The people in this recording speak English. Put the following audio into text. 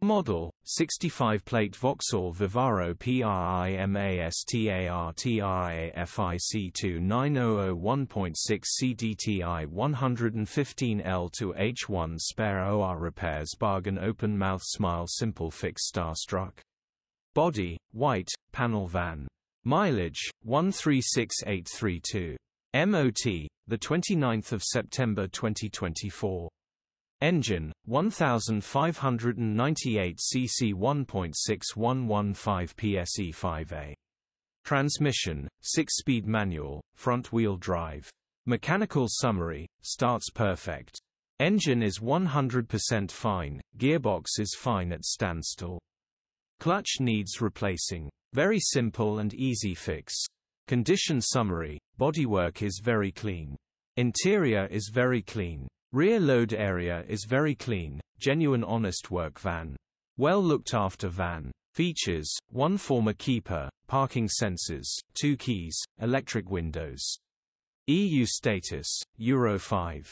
Model, 65-plate Vauxhall Vivaro PRIMASTAR-TRAFIC 29001.6 CDTI 115 L2H1 spare OR repairs bargain open mouth smile simple fix starstruck. Body, white, panel van. Mileage, 136832. MOT, 29 September 2024. Engine, 1598 cc 1.6115 PSE 5A. Transmission, 6-speed manual, front-wheel drive. Mechanical summary, starts perfect. Engine is 100% fine, gearbox is fine at standstill. Clutch needs replacing. Very simple and easy fix. Condition summary, bodywork is very clean. Interior is very clean. Rear load area is very clean, genuine honest work van. Well looked after van. Features, 1 former keeper, parking sensors, 2 keys, electric windows. EU status, Euro 5.